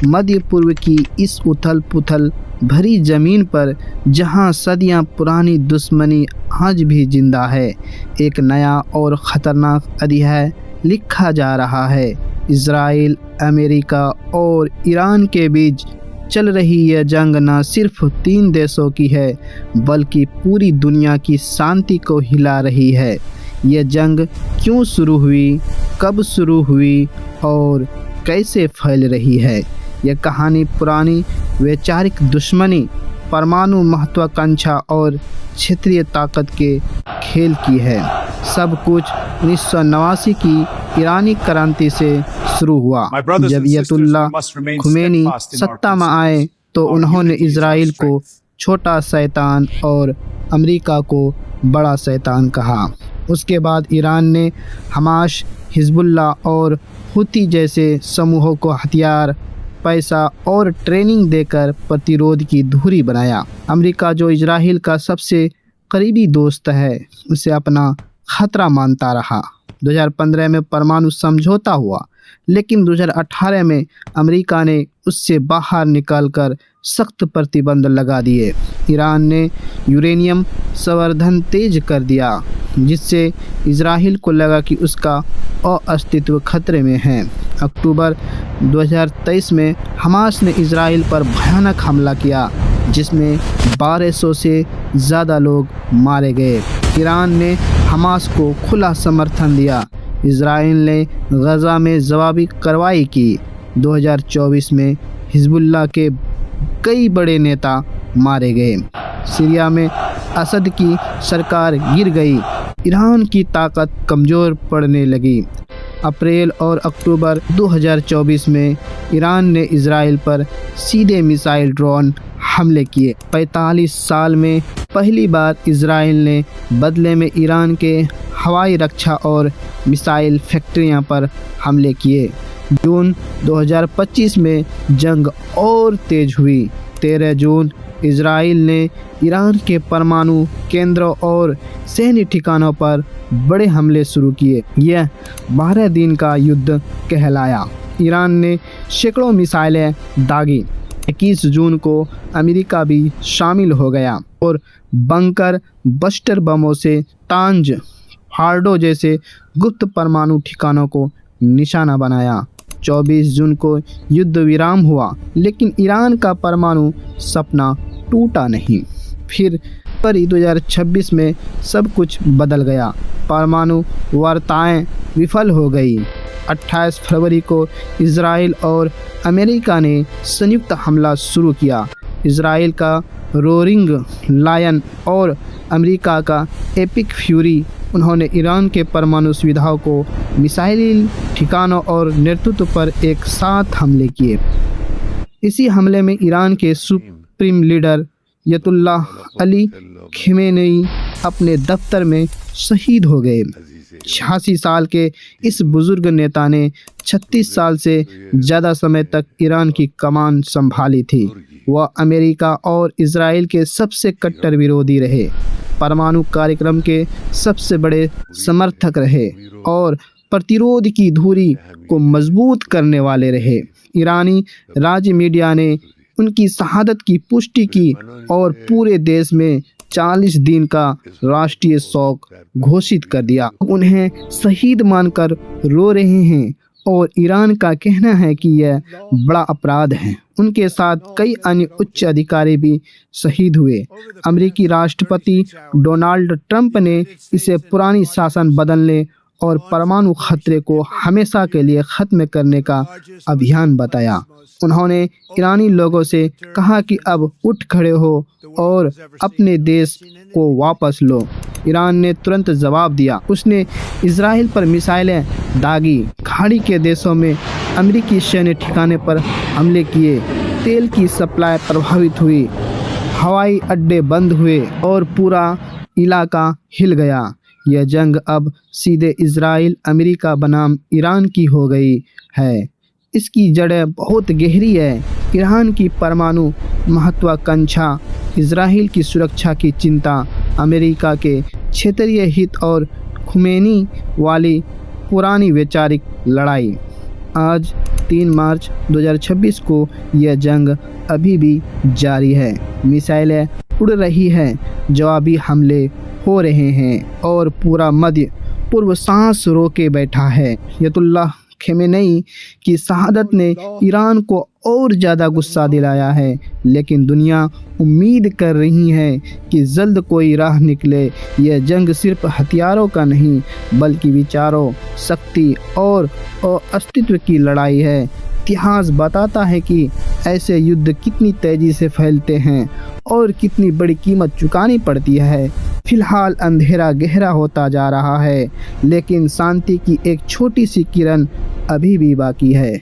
मध्य पूर्व की इस उथल पुथल भरी ज़मीन पर जहां सदियां पुरानी दुश्मनी आज भी जिंदा है, एक नया और ख़तरनाक अध्याय लिखा जा रहा है। इज़राइल, अमेरिका और ईरान के बीच चल रही यह जंग न सिर्फ 3 देशों की है, बल्कि पूरी दुनिया की शांति को हिला रही है। यह जंग क्यों शुरू हुई, कब शुरू हुई और कैसे फैल रही है? यह कहानी पुरानी वैचारिक दुश्मनी, परमाणु महत्वाकांक्षा और क्षेत्रीय ताकत के खेल की है। सब कुछ 1989 की ईरानी क्रांति से शुरू हुआ। जब अयतुल्ला खुमैनी सत्ता में आए तो उन्होंने इज़राइल को छोटा शैतान और अमेरिका को बड़ा शैतान कहा। उसके बाद ईरान ने हमास, हिजबुल्ला और हुती जैसे समूहों को हथियार, पैसा और ट्रेनिंग देकर प्रतिरोध की धुरी बनाया। अमेरिका, जो इज़राइल का सबसे करीबी दोस्त है, उसे अपना खतरा मानता रहा। 2015 में परमाणु समझौता हुआ, लेकिन 2018 में अमेरिका ने उससे बाहर निकलकर सख्त प्रतिबंध लगा दिए। ईरान ने यूरेनियम संवर्धन तेज कर दिया, जिससे इज़राइल को लगा कि उसका अस्तित्व खतरे में है। अक्टूबर 2023 में हमास ने इज़राइल पर भयानक हमला किया, जिसमें 1200 से ज़्यादा लोग मारे गए। ईरान ने हमास को खुला समर्थन दिया। इज़राइल ने गज़ा में जवाबी कार्रवाई की। 2024 में हिजबुल्ला के कई बड़े नेता मारे गए। सीरिया में असद की सरकार गिर गई। ईरान की ताकत कमज़ोर पड़ने लगी। अप्रैल और अक्टूबर 2024 में ईरान ने इज़राइल पर सीधे मिसाइल ड्रोन हमले किए। 45 साल में पहली बार इज़राइल ने बदले में ईरान के हवाई रक्षा और मिसाइल फैक्ट्रियां पर हमले किए। जून 2025 में जंग और तेज हुई। 13 जून इज़राइल ने ईरान के परमाणु केंद्रों और सैन्य ठिकानों पर बड़े हमले शुरू किए। यह 12 दिन का युद्ध कहलाया। ईरान ने सैकड़ों मिसाइलें दागी। 21 जून को अमेरिका भी शामिल हो गया और बंकर बस्टर बमों से तांज फार्डो जैसे गुप्त परमाणु ठिकानों को निशाना बनाया। 24 जून को युद्ध विराम हुआ, लेकिन ईरान का परमाणु सपना टूटा नहीं। फिर फरवरी 2026 में सब कुछ बदल गया। परमाणु वार्ताएं विफल हो गई। 28 फरवरी को इज़राइल और अमेरिका ने संयुक्त हमला शुरू किया। इज़राइल का रोरिंग लायन और अमेरिका का एपिक फ्यूरी, उन्होंने ईरान के परमाणु सुविधाओं को, मिसाइल ठिकानों और नेतृत्व पर एक साथ हमले किए। इसी हमले में ईरान के सुप्रीम लीडर अयतुल्ला अली खमेनेई अपने दफ्तर में शहीद हो गए। 86 साल के इस बुजुर्ग नेता ने 36 साल से ज़्यादा समय तक ईरान की कमान संभाली थी। वह अमेरिका और इज़राइल के सबसे कट्टर विरोधी रहे, परमाणु कार्यक्रम के सबसे बड़े समर्थक रहे और प्रतिरोध की धुरी को मजबूत करने वाले रहे। ईरानी राज्य मीडिया ने उनकी शहादत की पुष्टि की और पूरे देश में 40 दिन का राष्ट्रीय शोक घोषित कर दिया। उन्हें शहीद मानकर रो रहे हैं और ईरान का कहना है कि यह बड़ा अपराध है। उनके साथ कई अन्य उच्च अधिकारी भी शहीद हुए। अमेरिकी राष्ट्रपति डोनाल्ड ट्रंप ने इसे पुरानी शासन बदलने और परमाणु खतरे को हमेशा के लिए खत्म करने का अभियान बताया। उन्होंने ईरानी लोगों से कहा कि अब उठ खड़े हो और अपने देश को वापस लो। ईरान ने तुरंत जवाब दिया। उसने इज़राइल पर मिसाइलें दागी, खाड़ी के देशों में अमेरिकी सैन्य ठिकाने पर हमले किए, तेल की सप्लाई प्रभावित हुई, हवाई अड्डे बंद हुए और पूरा इलाका हिल गया। यह जंग अब सीधे इज़राइल अमेरिका बनाम ईरान की हो गई है। इसकी जड़ें बहुत गहरी है। ईरान की परमाणु महत्वाकांक्षा, इज़राइल की सुरक्षा की चिंता, अमेरिका के क्षेत्रीय हित और खुमैनी वाली पुरानी वैचारिक लड़ाई। आज 3 मार्च 2026 को यह जंग अभी भी जारी है। मिसाइलें उड़ रही हैं, जवाबी हमले हो रहे हैं और पूरा मध्य पूर्व सांस रोके बैठा है। अयतुल्लाह खमेनेई की शहादत ने ईरान को और ज़्यादा गुस्सा दिलाया है, लेकिन दुनिया उम्मीद कर रही है कि जल्द कोई राह निकले। यह जंग सिर्फ हथियारों का नहीं, बल्कि विचारों, शक्ति और अस्तित्व की लड़ाई है। इतिहास बताता है कि ऐसे युद्ध कितनी तेज़ी से फैलते हैं और कितनी बड़ी कीमत चुकानी पड़ती है। फिलहाल अंधेरा गहरा होता जा रहा है, लेकिन शांति की एक छोटी सी किरण अभी भी बाकी है।